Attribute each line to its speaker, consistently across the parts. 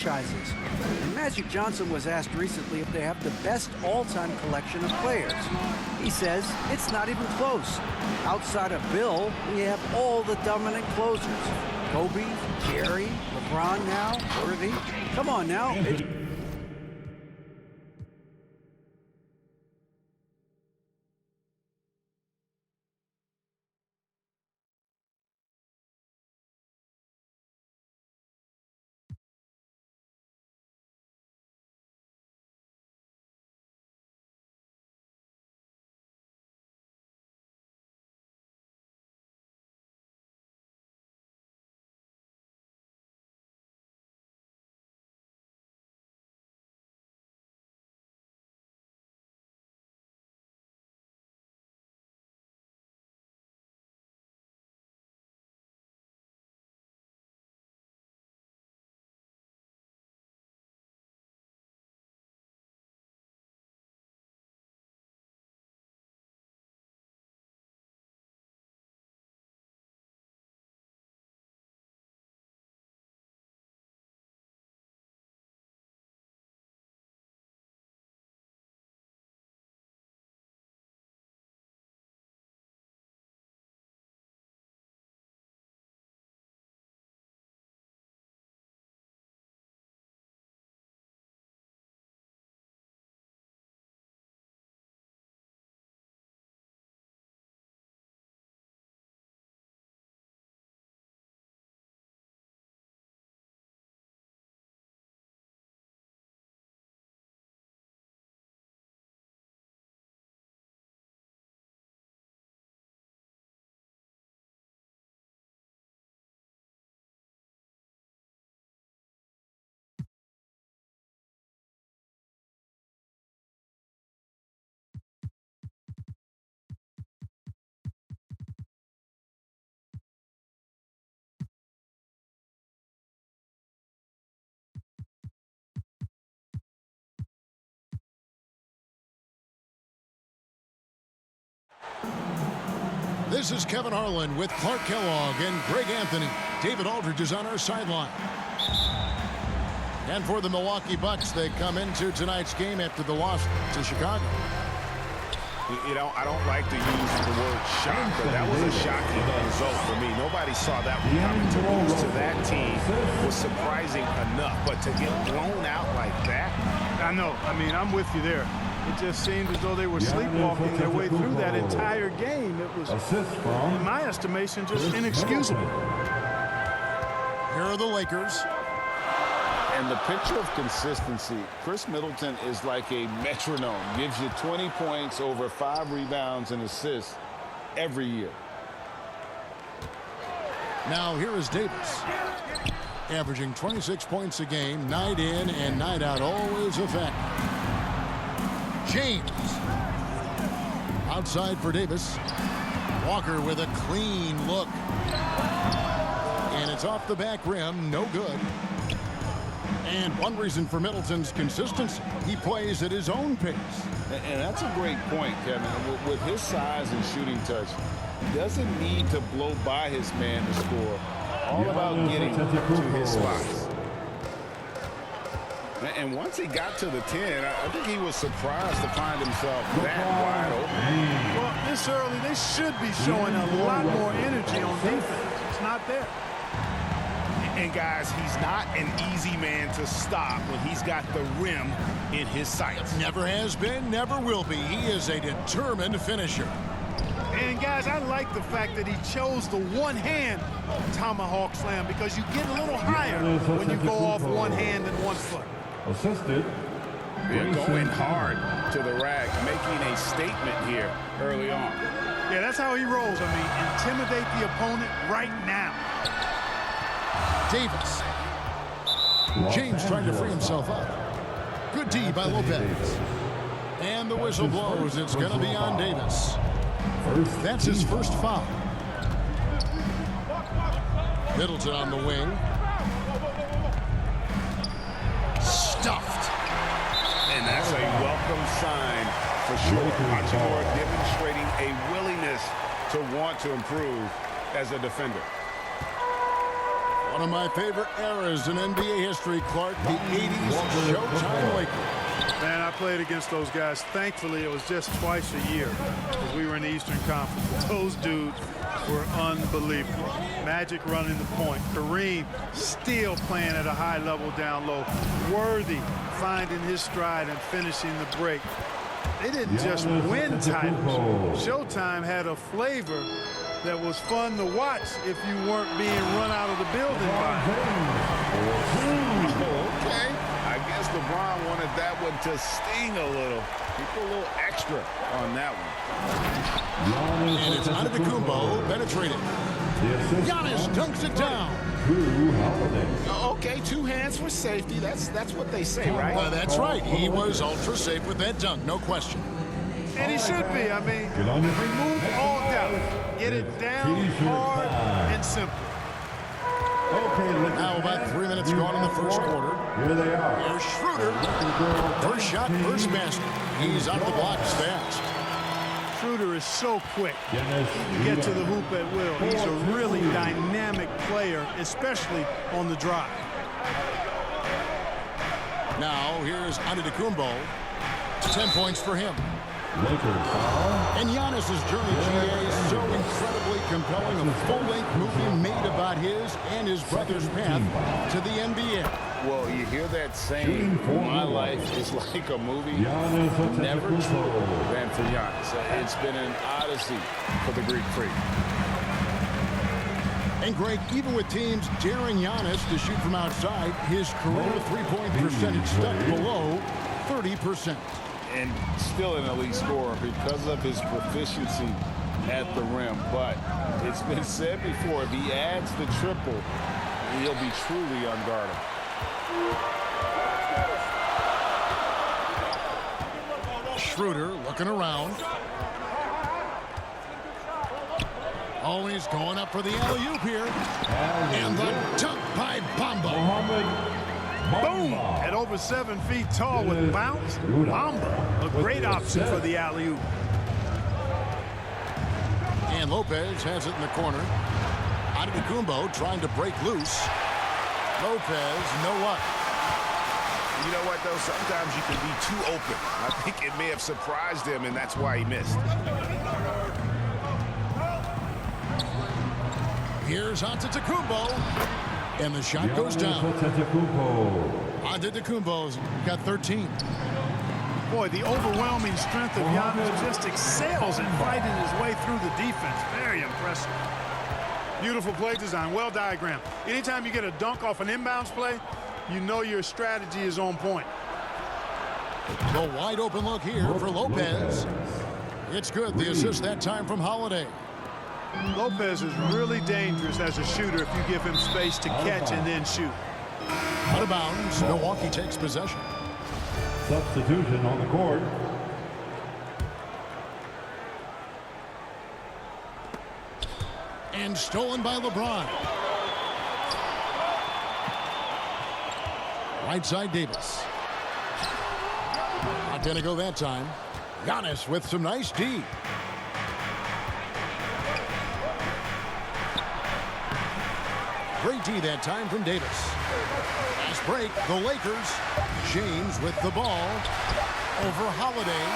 Speaker 1: franchises. And Magic Johnson was asked recently if they have the best all-time collection of players. He says it's not even close. Outside of Bill, we have all the dominant closers. Kobe, Jerry, LeBron now, Worthy. Come on now.
Speaker 2: This is Kevin Harlan with Clark Kellogg and Greg Anthony. David Aldridge is on our sideline. And for the Milwaukee Bucks, they come into tonight's game after the loss to Chicago.
Speaker 3: You know, I don't like to use the word shock, but that was a shocking result for me. Nobody saw that one coming. To lose to that team was surprising enough, but to get blown out like that.
Speaker 4: I know. I mean, I'm with you there. It just seemed as though they were sleepwalking their way through that entire game. It was, in my estimation, just inexcusable.
Speaker 2: Here are the Lakers.
Speaker 5: And the picture of consistency, Chris Middleton is like a metronome. Gives you 20 points, over 5 rebounds and assists every year.
Speaker 2: Now here is Davis. Averaging 26 points a game, night in and night out, always effective. James. Outside for Davis. Walker with a clean look. And it's off the back rim, no good. And one reason for Middleton's consistency, he plays at his own pace.
Speaker 5: And that's a great point, Kevin. With his size and shooting touch, he doesn't need to blow by his man to score. All about getting to his spots. And once he got to the 10, I think he was surprised to find himself that wide open.
Speaker 4: Well, this early, they should be showing a lot more energy on defense. It's not there.
Speaker 3: And guys, he's not an easy man to stop when he's got the rim in his sights.
Speaker 2: Never has been, never will be. He is a determined finisher.
Speaker 4: And guys, I like the fact that he chose the one-hand tomahawk slam because you get a little higher when you go off one hand and one foot.
Speaker 6: Assisted.
Speaker 3: They're going hard to the rack, making a statement here early on.
Speaker 4: Yeah, that's how he rolls. I mean, intimidate the opponent right now.
Speaker 2: Davis. James trying to free himself up. Good D by Lopez. And the whistle blows. It's going to be on Davis. That's his first foul. Middleton on the wing. Stuffed.
Speaker 3: And that's a welcome sign for sure. Hachimura demonstrating a willingness to want to improve as a defender.
Speaker 2: One of my favorite eras in NBA history, Clark, the 80s Showtime Lakers.
Speaker 4: Man, I played against those guys. Thankfully, it was just twice a year because we were in the Eastern Conference. Those dudes were unbelievable. Magic running the point. Kareem still playing at a high level down low. Worthy finding his stride and finishing the break. They didn't just win titles. Showtime had a flavor that was fun to watch if you weren't being run out of the building by it.
Speaker 5: Okay. I guess LeBron wanted that one to sting a little. He put a little extra on that one.
Speaker 2: And it's Antetokounmpo penetrating. Giannis dunks it down.
Speaker 5: Okay, 2 hands for safety. That's what they say, right?
Speaker 2: That's right. He was ultra safe with that dunk, no question.
Speaker 4: And he should be. I mean, remove all doubt. Get it down hard and simple.
Speaker 2: Now about 3 minutes gone in the first quarter.
Speaker 6: Here they are.
Speaker 2: Here's Schroeder. First shot, first basket. He's out the blocks fast.
Speaker 4: Schroeder is so quick to get to the hoop at will. He's a really dynamic player, especially on the drive.
Speaker 2: Now here's Antetokounmpo. 10 points for him. And Giannis's journey, GA, is so incredibly compelling. A full-length movie made about his and his brother's path to the NBA.
Speaker 5: Well, you hear that saying, my life is like a movie. Never true than for Giannis. It's been an odyssey for the Greek Freak.
Speaker 2: And Greg, even with teams daring Giannis to shoot from outside, his career three-point percentage stuck below 30%.
Speaker 5: And still an elite scorer because of his proficiency at the rim. But it's been said before, if he adds the triple, he'll be truly unguardable.
Speaker 2: Schroeder looking around. Oh, he's going up for the alley-oop here. And the dunk by Bamba.
Speaker 4: Boom! At over 7 feet tall with bounce, Bamba, a great option for the alley-oop.
Speaker 2: And Lopez has it in the corner. Antetokounmpo trying to break loose. Lopez, no luck.
Speaker 3: You know what, though? Sometimes you can be too open. I think it may have surprised him, and that's why he missed.
Speaker 2: Here's Antetokounmpo. And the shot goes down. Antetokounmpo's got 13.
Speaker 4: Boy, the overwhelming strength of Giannis just excels in fighting his way through the defense. Very impressive. Beautiful play design, well diagrammed. Anytime you get a dunk off an inbounds play, you know your strategy is on point.
Speaker 2: The wide open look here for Lopez. It's good. The assist that time from Holiday.
Speaker 4: Lopez is really dangerous as a shooter if you give him space to catch and then shoot.
Speaker 2: Out of bounds. Milwaukee takes possession.
Speaker 6: Substitution on the court.
Speaker 2: And stolen by LeBron. Right side Davis. Not gonna go that time. Giannis with some nice D. Great D that time from Davis. Fast break, the Lakers. James with the ball. Over Holiday.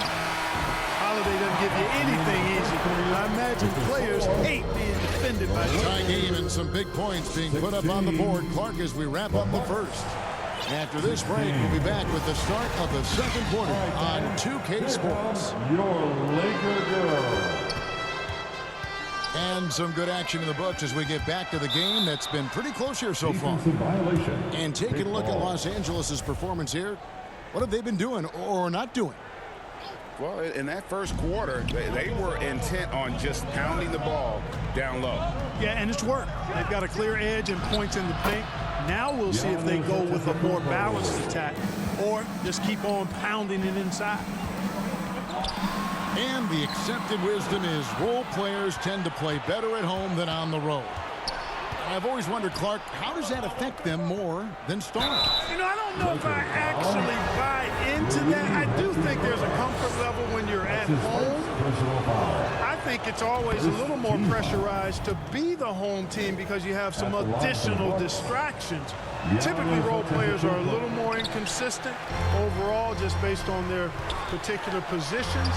Speaker 4: Holiday doesn't give you anything easy. I imagine players hate being defended by him.
Speaker 2: Tie game and some big points being put up on the board. Clark, as we wrap up the first. After this break, we'll be back with the start of the second quarter on 2K Sports.
Speaker 6: Your Laker girl.
Speaker 2: And some good action in the books as we get back to the game that's been pretty close here so far.
Speaker 6: Violation.
Speaker 2: And taking a look at Los Angeles' performance here, what have they been doing or not doing?
Speaker 3: Well, in that first quarter, they were intent on just pounding the ball down low.
Speaker 4: Yeah, and it's worked. They've got a clear edge and points in the paint. Now we'll see if they go with a more balanced attack or just keep on pounding it inside.
Speaker 2: And the accepted wisdom is role players tend to play better at home than on the road. And I've always wondered, Clark, how does that affect them more than stars?
Speaker 4: You know, I don't know if I actually buy into that. I do think there's a comfort level when you're at home. I think it's always a little more pressurized to be the home team because you have some additional distractions. Typically, role players are a little more inconsistent overall just based on their particular positions,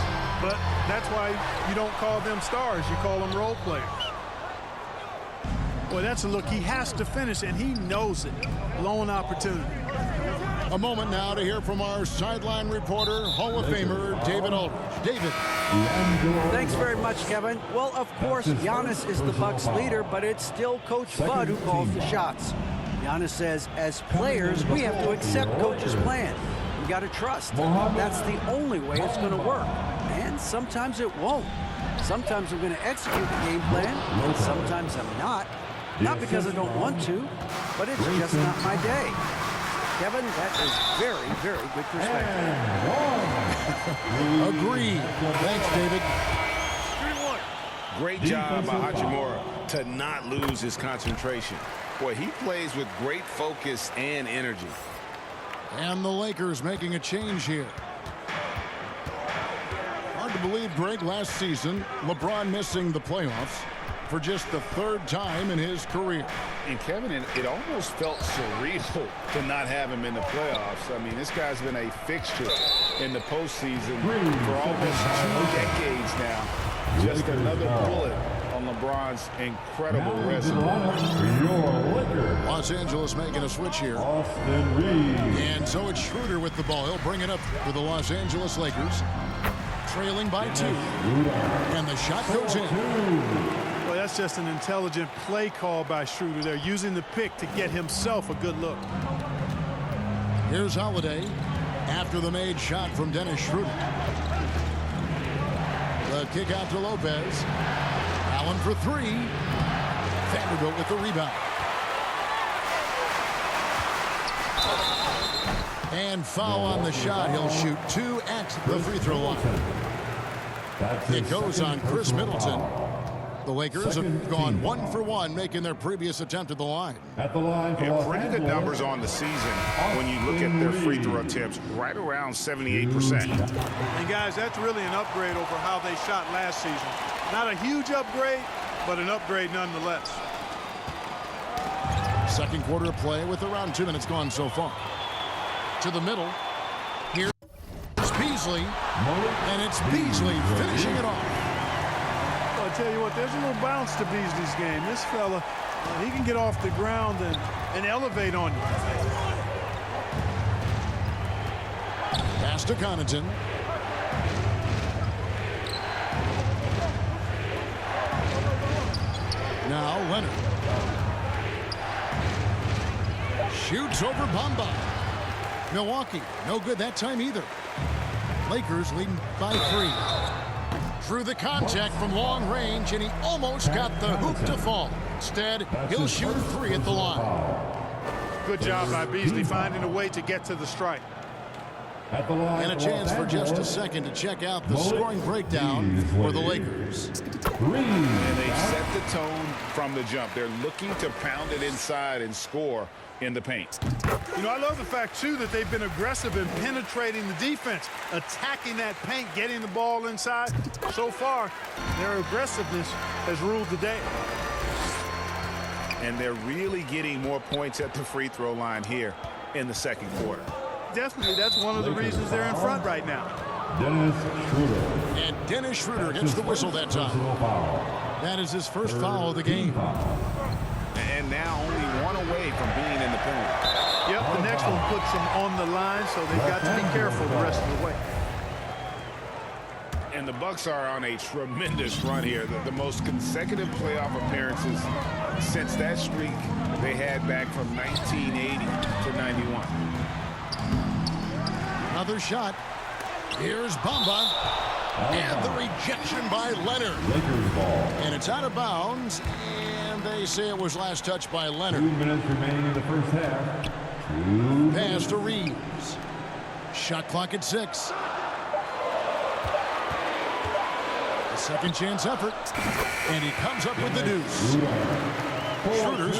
Speaker 4: but that's why you don't call them stars. You call them role players. Boy, that's a look. He has to finish, and he knows it. Blown opportunity.
Speaker 2: A moment now to hear from our sideline reporter, Hall of Famer David Aldridge. David.
Speaker 1: Thanks very much, Kevin. Well, of course, Giannis is the Bucks leader, but it's still Coach Bud who calls the shots. Giannis says, as players, we have to accept Coach's plan. We got to trust. That's the only way it's going to work. And sometimes it won't. Sometimes I'm going to execute the game plan, and sometimes I'm not. Not because I don't want to, but it's just not my day. Kevin, that is very, very good perspective.
Speaker 2: Agreed. Thanks, David.
Speaker 3: 3-1. Great job by Hachimura to not lose his concentration. Boy, he plays with great focus and energy.
Speaker 2: And the Lakers making a change here. Hard to believe, Greg, last season, LeBron missing the playoffs for just the third time in his career.
Speaker 5: And Kevin, it almost felt surreal to not have him in the playoffs. I mean, this guy's been a fixture in the postseason for almost 2 decades now. Just another bullet on LeBron's incredible resume.
Speaker 2: Los Angeles making a switch here. And so it's Schroeder with the ball. He'll bring it up for the Los Angeles Lakers. Trailing by 2. And the shot goes in.
Speaker 4: Well, that's just an intelligent play call by Schroeder. They're using the pick to get himself a good look.
Speaker 2: Here's Holiday after the made shot from Dennis Schroeder. The kick out to Lopez. Allen for 3. Vanderbilt with the rebound. And foul on the shot. He'll shoot 2 at the free throw line. It goes on Chris Middleton. The Lakers have gone 1 for 1, making their previous attempt at the line.
Speaker 3: Yeah, pretty good numbers on the season when you look at their free throw attempts, right around 78%.
Speaker 4: And guys, that's really an upgrade over how they shot last season. Not a huge upgrade, but an upgrade nonetheless.
Speaker 2: Second quarter of play with around 2 minutes gone so far. To the middle. Here's Beasley. And it's Beasley finishing it off.
Speaker 4: I tell you what, there's a little bounce to Beasley's game. This fella, he can get off the ground and elevate on you.
Speaker 2: Pass to Connaughton. Now Leonard. Shoots over Bamba. Milwaukee, no good that time either. Lakers leading by 3. Through the contact from long range, and he almost got the hoop to fall. Instead, he'll shoot 3 at the line.
Speaker 4: Good job by Beasley finding a way to get to the strike.
Speaker 2: And a chance for just a second to check out the scoring breakdown for the Lakers.
Speaker 5: And they set the tone from the jump. They're looking to pound it inside and score in the paint.
Speaker 4: You know, I love the fact, too, that they've been aggressive in penetrating the defense, attacking that paint, getting the ball inside. So far, their aggressiveness has ruled the day.
Speaker 3: And they're really getting more points at the free throw line here in the second quarter.
Speaker 4: Definitely, that's one of the reasons they're in front right now.
Speaker 6: Dennis Schroeder.
Speaker 2: And Dennis Schroeder gets the whistle that time. That is his first foul of the game.
Speaker 3: And now only 1 away from being in the penalty.
Speaker 4: Yep, the next one puts them on the line, so they've got to be careful the rest of the way.
Speaker 3: And the Bucks are on a tremendous run here. The most consecutive playoff appearances since that streak they had back from 1980 to 91.
Speaker 2: Another shot. Here's Bamba. And the rejection by Leonard.
Speaker 6: Lakers ball.
Speaker 2: And it's out of bounds. And they say it was last touched by
Speaker 6: 2
Speaker 2: Leonard.
Speaker 6: minutes remaining in the first half.
Speaker 2: Pass to Reeves. Shot clock at 6. A second chance effort. And he comes up with the deuce. Schroeder's